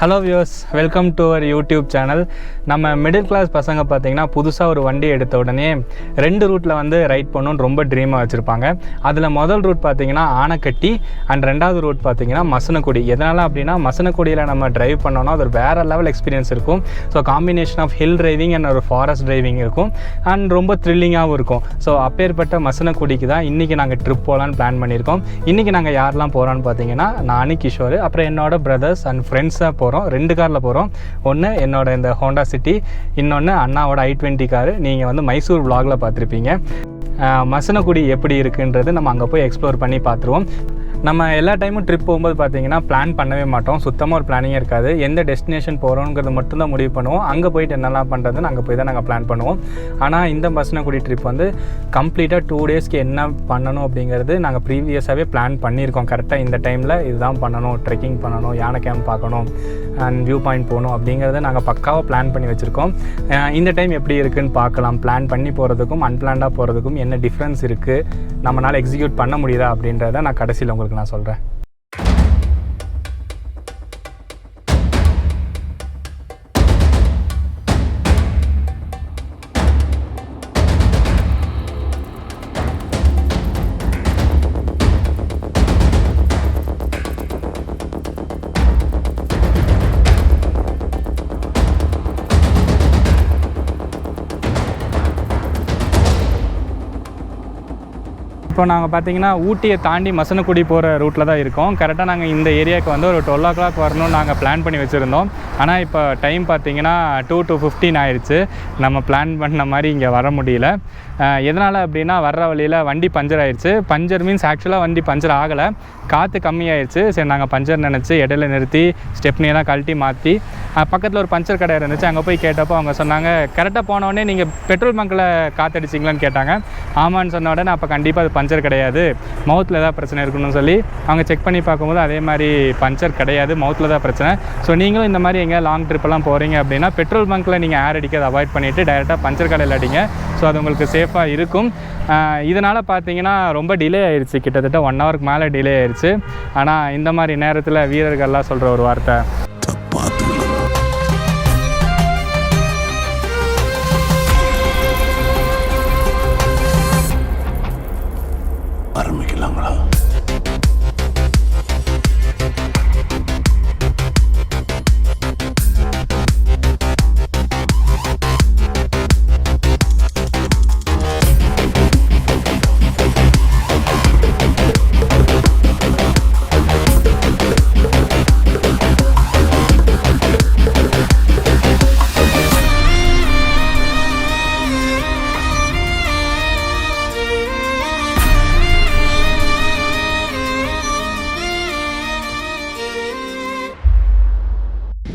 Hello viewers, welcome to our YouTube channel. நம்ம middle class பசங்க பார்த்தீங்கன்னா புதுசாக ஒரு வண்டி எடுத்த உடனே 2 ரூட்டில் வந்து ரைட் பண்ணணும்னு ரொம்ப ட்ரீமாக வச்சுருப்பாங்க. அதில் முதல் ரூட் பார்த்தீங்கன்னா ஆனைக்கட்டி அண்ட் 2வது ரூட் பார்த்தீங்கன்னா மசனகுடி. எதனால் அப்படின்னா மசனகுடியில் நம்ம டிரைவ் பண்ணோன்னா அது ஒரு வேறு லெவல் எக்ஸ்பீரியன்ஸ் இருக்கும். So combination of hill driving and ஒரு ஃபாரஸ்ட் டிரைவிங் இருக்கும் அண்ட் ரொம்ப த்ரில்லிங்காகவும் இருக்கும். ஸோ அப்பேற்பட்ட மசனகுடிக்கு தான் இன்றைக்கி நாங்கள் ட்ரிப் போகலான்னு பிளான் பண்ணியிருக்கோம். இன்றைக்கி நாங்கள் யாரெல்லாம் போகிறோன்னு பார்த்தீங்கன்னா நானு, கிஷோர், அப்புறம் என்னோட பிரதர்ஸ் அண்ட் ஃப்ரெண்ட்ஸாக போகிறோம். 2 காரில் போகிறோம். ஒன்று என்னோட இந்த ஹோண்டா சிட்டி, இன்னொன்று அண்ணாவோட i20 காரு. நீங்கள் வந்து மைசூர் விலாகில் பார்த்துருப்பீங்க. மசனகுடி எப்படி இருக்குன்றது நம்ம அங்கே போய் எக்ஸ்ப்ளோர் பண்ணி பார்த்துருவோம். நம்ம எல்லா டைமும் ட்ரிப் போகும்போது பார்த்தீங்கன்னா பிளான் பண்ணவே மாட்டோம். சுத்தமாக ஒரு பிளானிங்கே இருக்காது. எந்த டெஸ்டினேஷன் போகிறோங்கிறது மட்டும்தான் முடிவு பண்ணுவோம். அங்கே போயிட்டு என்னெல்லாம் பண்ணுறதுன்னு அங்கே போய் தான் நாங்கள் பிளான் பண்ணுவோம். ஆனால் இந்த மசனகுடி ட்ரிப் வந்து கம்ப்ளீட்டாக 2 டேஸ்க்கு என்ன பண்ணணும் அப்படிங்கிறது நாங்கள் ப்ரீவியஸாகவே பிளான் பண்ணியிருக்கோம். கரெக்டாக இந்த டைமில் இதுதான் பண்ணணும், ட்ரெக்கிங் பண்ணணும், யானை கேம்ப் பார்க்கணும் அண்ட் வியூ பாயிண்ட் போகணும் அப்படிங்கிறத நாங்கள் பக்காவாக பிளான் பண்ணி வச்சுருக்கோம். இந்த டைம் எப்படி இருக்குதுன்னு பார்க்கலாம். பிளான் பண்ணி போகிறதுக்கும் அன்பிளான்டாக போகிறதுக்கும் என்ன டிஃப்ரென்ஸ் இருக்குது, நம்மளால் எக்ஸிக்யூட் பண்ண முடியுதா அப்படின்றத நான் கடைசியில் உங்களுக்கு நான் சொல்கிறேன். இப்போ நாங்கள் பார்த்தீங்கன்னா ஊட்டியை தாண்டி மசனகுடி போகிற ரூட்டில் தான் இருக்கோம். கரெக்டாக நாங்கள் இந்த ஏரியாவுக்கு வந்து ஒரு 12 o'clock வரணும்னு நாங்கள் பிளான் பண்ணி வச்சுருந்தோம். ஆனால் இப்போ டைம் பார்த்தீங்கன்னா 2 to 15 ஆயிடுச்சு. நம்ம பிளான் பண்ண மாதிரி இங்கே வர முடியல. எதனால் அப்படின்னா வர்ற வழியில் வண்டி பஞ்சர் ஆயிடுச்சு. பஞ்சர் மீன்ஸ் ஆக்சுவலாக வண்டி பஞ்சர் ஆகலை, காற்று கம்மியாயிடுச்சு. சரி, நாங்கள் பஞ்சர் நினச்சி இடையில நிறுத்தி ஸ்டெப்னியெல்லாம் கழட்டி மாற்றி பக்கத்தில் ஒரு பஞ்சர் கடை இருந்துச்சு. அங்கே போய் கேட்டப்போ அவங்க சொன்னாங்க, கரெக்டாக போனோடனே நீங்கள் பெட்ரோல் பங்கில் காற்றடிச்சிங்களான்னு கேட்டாங்க. ஆமான்னு சொன்ன உடனே அப்போ கண்டிப்பாக அது பஞ்சர் கிடையாது, மவுத்தில் ஏதாவது பிரச்சனை இருக்குன்னு சொல்லி அவங்க செக் பண்ணி பார்க்கும்போது அதே மாதிரி பஞ்சர் கிடையாது, மவுத்தில் தான் பிரச்சனை. ஸோ நீங்களும் இந்த மாதிரி எங்கே லாங் ட்ரிப்பெல்லாம் போகிறீங்க அப்படின்னா பெட்ரோல் பங்க்கில் நீங்கள் ஏர் அடிக்கிறத அவாய்ட் பண்ணிவிட்டு டைரெக்டாக பஞ்சர் கடையில் அடிங்க. ஸோ அது உங்களுக்கு சேஃபாக இருக்கும். இதனால் பார்த்தீங்கன்னா ரொம்ப டிலே ஆயிடுச்சு, கிட்டத்தட்ட 1 hour மேலே டிலே ஆயிடுச்சு. ஆனால் இந்த மாதிரி நேரத்தில் வீரர்கள்லாம் சொல்கிற ஒரு வார்த்தை, ஆரம்பிக்கலாங்களா?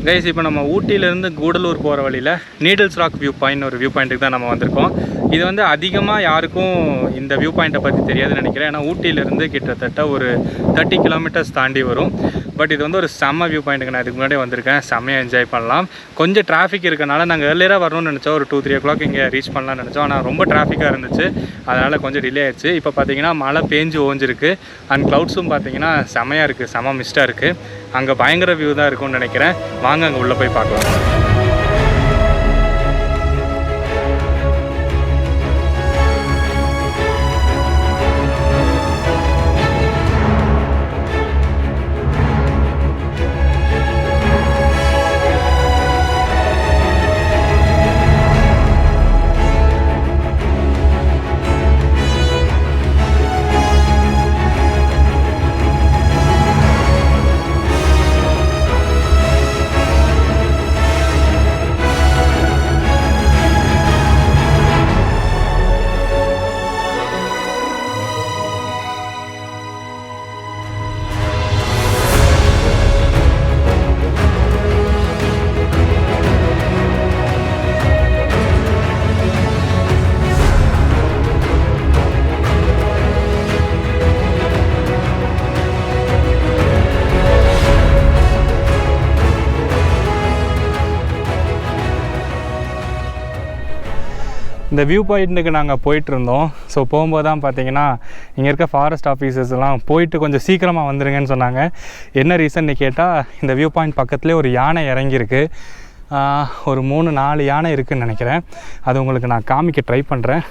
கைஸ், இப்போ நம்ம ஊட்டியிலேருந்து கூடலூர் போகிற வழியில் நீடில்ஸ் ராக் வியூ பாயிண்ட் ஒரு வியூ பாயிண்ட்டுக்கு தான் நம்ம வந்திருக்கோம். இது வந்து அதிகமாக யாருக்கும் இந்த வியூ பாயிண்ட்டை பற்றி தெரியாதுன்னு நினைக்கிறேன். ஏன்னா ஊட்டியிலேருந்து கிட்டத்தட்ட ஒரு 30 kilometers தாண்டி வரும். பட் இது வந்து ஒரு செம்ம வியூ பாயிண்ட்டுக்கு நான் இதுக்கு முன்னாடி வந்திருக்கேன். செம்மையாக என்ஜாய் பண்ணலாம். கொஞ்சம் டிராஃபிக் இருக்கனால நாங்கள் ஏர்லியராக வரணும்னு நினச்சோம். ஒரு 2-3 o'clock இங்கே ரீச் பண்ணலாம்னு நினச்சோம். ஆனால் ரொம்ப டிராஃபிக்காக இருந்துச்சு, அதனால் கொஞ்சம் டிலே ஆயிடுச்சு. இப்போ பார்த்தீங்கன்னா மழை பேஞ்சு ஓஞ்சிருக்கு அண்ட் க்ளவுட்ஸும் பார்த்தீங்கன்னா செம்மையாக இருக்குது, செம்ம மிஸ்டாக இருக்குது. அங்கே பயங்கர வியூ தான் இருக்கும்னு நினைக்கிறேன். வாங்க அங்கே உள்ளே போய் பார்க்கலாம். இந்த வியூ பாயிண்ட்டுக்கு நாங்கள் போயிட்டுருந்தோம். ஸோ போகும்போது தான் பார்த்தீங்கன்னா இங்கே இருக்க ஃபாரஸ்ட் ஆஃபீஸர்ஸ்லாம் போயிட்டு கொஞ்சம் சீக்கிரமாக வந்துடுங்கன்னு சொன்னாங்க. என்ன ரீசன்னு கேட்டால் இந்த வியூ பாயிண்ட் பக்கத்துலேயே ஒரு யானை இறங்கியிருக்கு. ஒரு 3-4 யானை இருக்குதுன்னு நினைக்கிறேன். அது உங்களுக்கு நான் காமிக்க ட்ரை பண்ணுறேன்.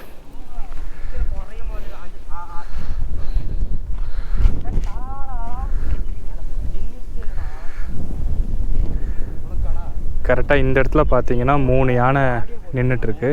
கரெக்டாக இந்த இடத்துல பார்த்தீங்கன்னா 3 யானை நின்றுட்டுருக்கு.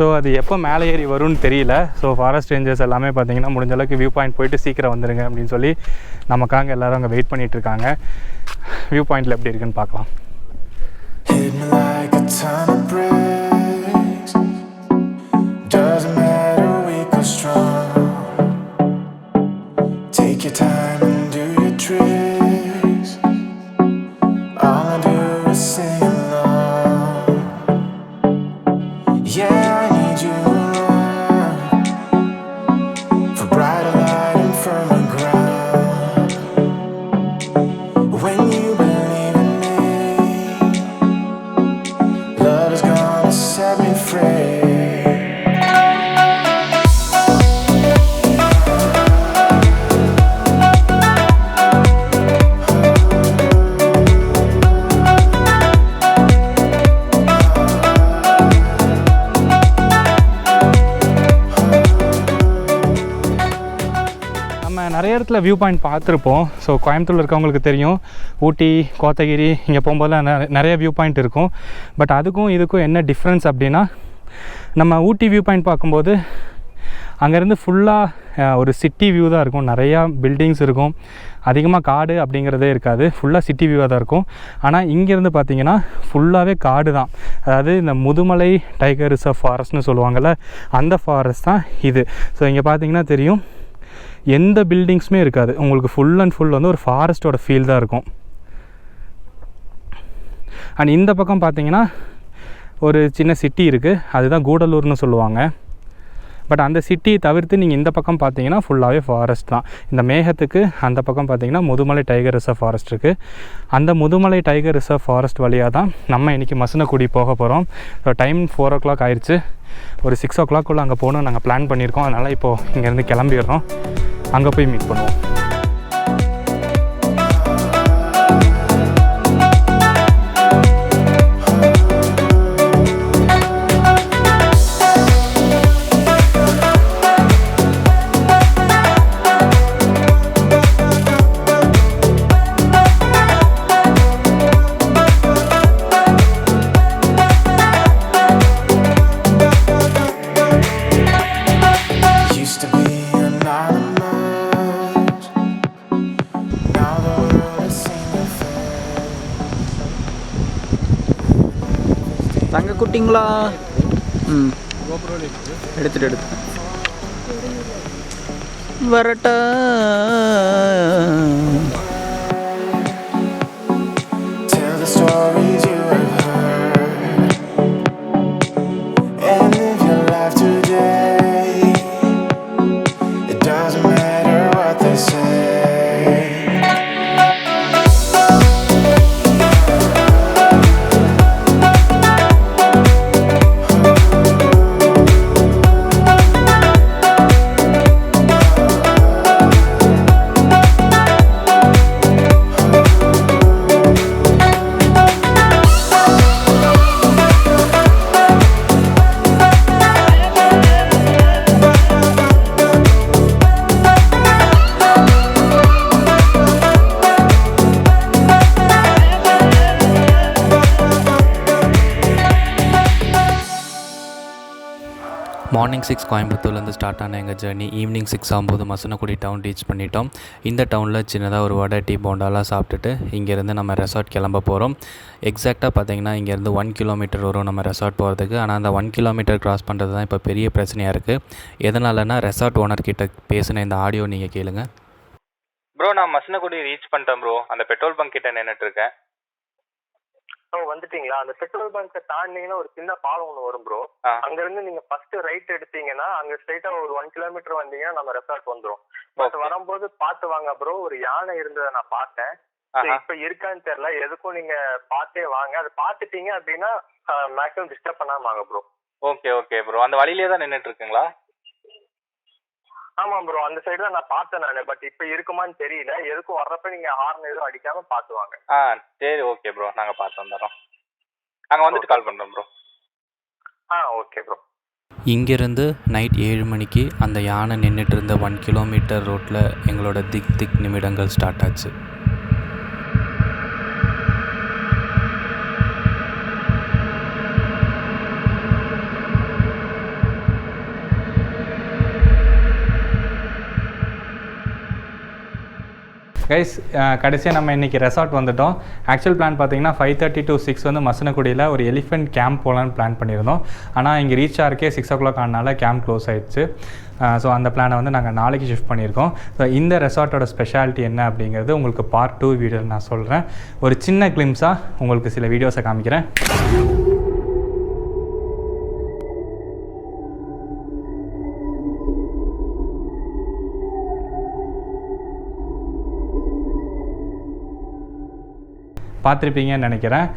ஸோ அது எப்போ மேலே ஏறி வரும்னு தெரியல. ஸோ ஃபாரஸ்ட் ரேஞ்சர்ஸ் எல்லாமே பார்த்தீங்கன்னா முடிஞ்ச அளவுக்கு வியூ பாயிண்ட் போயிட்டு சீக்கிரம் வந்துடுங்க அப்படின்னு சொல்லி நமக்காக எல்லோரும் அங்கே வெயிட் பண்ணிகிட்ருக்காங்க. வியூ பாயிண்டில் எப்படி இருக்குன்னு பார்க்கலாம். நிறைய இடத்துல வியூ பாயிண்ட் பார்த்துருப்போம். ஸோ கோயம்புத்தூரில் இருக்கவங்களுக்கு தெரியும், ஊட்டி, கோத்தகிரி இங்கே போகும்போதெல்லாம் நிறைய வியூ பாயிண்ட் இருக்கும். பட் அதுக்கும் இதுக்கும் என்ன டிஃப்ரென்ஸ் அப்படின்னா, நம்ம ஊட்டி வியூ பாயிண்ட் பார்க்கும்போது அங்கேருந்து ஃபுல்லாக ஒரு சிட்டி வியூ தான் இருக்கும். நிறையா பில்டிங்ஸ் இருக்கும், அதிகமாக காடு அப்படிங்கிறதே இருக்காது, ஃபுல்லாக சிட்டி வியூவாக தான் இருக்கும். ஆனால் இங்கேருந்து பார்த்திங்கன்னா ஃபுல்லாகவே காடு தான். அதாவது இந்த முதுமலை டைகர் ரிசர்வ் ஃபாரஸ்ட்னு சொல்லுவாங்கள்ல, அந்த ஃபாரஸ்ட் தான் இது. ஸோ இங்கே பார்த்திங்கன்னா தெரியும், எந்த பில்டிங்ஸுமே இருக்காது. உங்களுக்கு ஃபுல் அண்ட் ஃபுல் வந்து ஒரு ஃபாரஸ்ட்டோட ஃபீல் தான் இருக்கும். அண்ட் இந்த பக்கம் பார்த்திங்கன்னா ஒரு சின்ன சிட்டி இருக்குது, அதுதான் கூடலூர்னு சொல்லுவாங்க. பட் அந்த சிட்டியை தவிர்த்து நீங்கள் இந்த பக்கம் பார்த்தீங்கன்னா ஃபுல்லாகவே ஃபாரஸ்ட் தான். இந்த மேகத்துக்கு அந்த பக்கம் பார்த்தீங்கன்னா முதுமலை டைகர் ரிசர்வ் ஃபாரஸ்ட் இருக்குது. அந்த முதுமலை டைகர் ரிசர்வ் ஃபாரஸ்ட் வழியாக தான் நம்ம இன்றைக்கி மசினகுடி போக போகிறோம். ஸோ டைம் 4 o'clock ஆயிடுச்சு. ஒரு 6 o'clock நாங்கள் போகணும்னு நாங்கள் பிளான் பண்ணியிருக்கோம். அதனால் இப்போது இங்கேருந்து கிளம்பிடுறோம், அங்கே போய் மீட் பண்ணுவோம். தங்க குட்டிங்களா? எடுத்துட்டு வரட்டா. மார்னிங் 6 கோயம்புத்தூர்லேருந்து ஸ்டார்ட் ஆன எங்கள் ஜர்னி ஈவினிங் 6 ஆகும்போது மசனகுடி டவுன் ரீச் பண்ணிட்டோம். இந்த டவுனில் சின்னதாக ஒரு வடை டீ போண்டாலாம் சாப்பிட்டுட்டு இங்கேருந்து நம்ம ரெசார்ட் கிளம்ப போகிறோம். எக்ஸாக்டாக பார்த்தீங்கன்னா இங்கேருந்து 1 கிலோமீட்டர் வரும் நம்ம ரெசார்ட் போகிறதுக்கு. ஆனால் அந்த 1 கிலோமீட்டர் கிராஸ் பண்ணுறது தான் இப்போ பெரிய பிரச்சனையாக இருக்குது. எதனாலனா ரெசார்ட் ஓனர்கிட்ட பேசின இந்த ஆடியோ நீங்கள் கேளுங்க. ப்ரோ, நான் மசனகுடி ரீச் பண்ணிட்டேன் ப்ரோ. அந்த பெட்ரோல் பங்க் கிட்ட நின்றுட்டு இருக்கேன். வந்துட்டீங்களா? அந்த பெட்ரோல் பங்க் தாண்டினீங்கன்னா ஒரு சின்ன பாலம் ஒன்று வரும் ப்ரோ. அங்க இருந்து நீங்க ஃபர்ஸ்ட் ரைட் எடுத்தீங்கன்னா அங்க ஸ்ட்ரைட்டா ஒரு 1 கிலோமீட்டர் வந்தீங்கன்னா நம்ம ரெசார்ட் வந்துரும். பட் வரும்போது பார்த்து வாங்க ப்ரோ. ஒரு யானை இருந்ததை நான் பார்த்தேன். இப்ப இருக்கான்னு தெரியல. எதுக்கும் நீங்க பார்த்தே வாங்க. அதை பார்த்துட்டீங்க அப்படின்னா மேக்ஸிமம் டிஸ்டர்ப் பண்ணாம வாங்க ப்ரோ. Okay okay bro. அந்த வழியிலே தான் நின்றுட்டு இருக்குங்களா? ஆமா ப்ரோ, அந்த சைடு தான் நான் பார்த்தேன் நானு. பட் இப்ப இருக்குமான்னு தெரியல. எதுக்கும் வர்றப்ப நீங்க ஹார்ன் எதுவும் அடிக்காம பாத்துவாங்க. சரி ஓகே ப்ரோ, நாங்க பார்த்து வந்துடுறோம். நாங்க வந்துட்டு கால் பண்றோம் ப்ரோ. Okay bro. இங்கேருந்து நைட் 7 மணிக்கு அந்த யானை நின்றுட்டு இருந்த 1 கிலோமீட்டர் ரோட்டில் எங்களோட திக் நிமிடங்கள் ஸ்டார்ட் ஆச்சு. கைஸ், கடைசியாக நம்ம இன்றைக்கி ரெசார்ட் வந்துவிட்டோம். ஆக்சுவல் பிளான் பார்த்தீங்கன்னா 5:30 to 6 வந்து மசனகுடியில் ஒரு எலிஃபெண்ட் கேம்ப் போகலான்னு பிளான் பண்ணியிருந்தோம். ஆனால் இங்கே ரீச் ஆகிறக்கே 6 o'clock ஆனால கேம்ப் க்ளோஸ் ஆகிடுச்சு. ஸோ அந்த பிளானை வந்து நாங்கள் நாளைக்கு ஷிஃப்ட் பண்ணியிருக்கோம். ஸோ இந்த ரெசார்ட்டோட ஸ்பெஷாலிட்டி என்ன அப்படிங்கிறது உங்களுக்கு பார்ட் 2 வீடியோவில் நான் சொல்கிறேன். ஒரு சின்ன கிளிம்ஸாக உங்களுக்கு சில வீடியோஸை காமிக்கிறேன். பார்த்துருப்பீங்கன்னு நினைக்கிறேன்.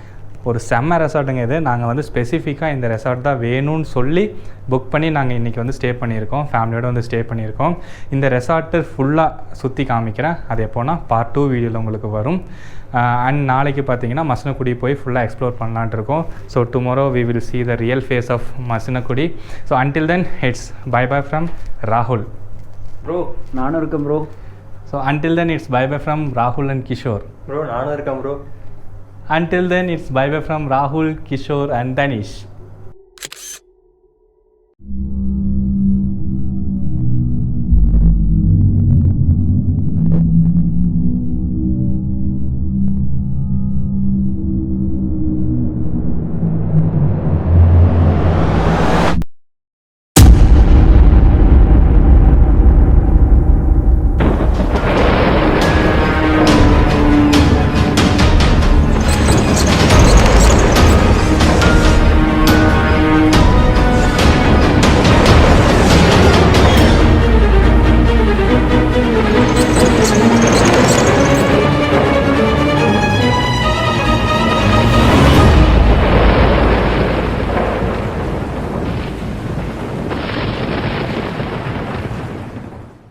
ஒரு செம்ம ரெசார்ட்டுங்க இது. நாங்கள் வந்து ஸ்பெசிஃபிக்காக இந்த ரெசார்ட் தான் வேணும்னு சொல்லி புக் பண்ணி நாங்கள் இன்றைக்கி வந்து ஸ்டே பண்ணியிருக்கோம். ஃபேமிலியோடு வந்து ஸ்டே பண்ணியிருக்கோம். இந்த ரெசார்ட்டு ஃபுல்லாக சுற்றி காமிக்கிறேன். அது எப்போனா பார்ட் 2 வீடியோவில் உங்களுக்கு வரும். அண்ட் நாளைக்கு பார்த்தீங்கன்னா மசனகுடி போய் ஃபுல்லாக எக்ஸ்ப்ளோர் பண்ணலான்ட்டு இருக்கோம். So tomorrow we will see the real face of Masinagudi. So until then it's bye bye from ராகுல். ப்ரோ நானும் இருக்கேன் bro. So until then it's bye bye from ராகுல் and கிஷோர். ப்ரோ நானும் இருக்கேன் bro. Until then, it's bye-bye from Rahul, Kishore and Danish.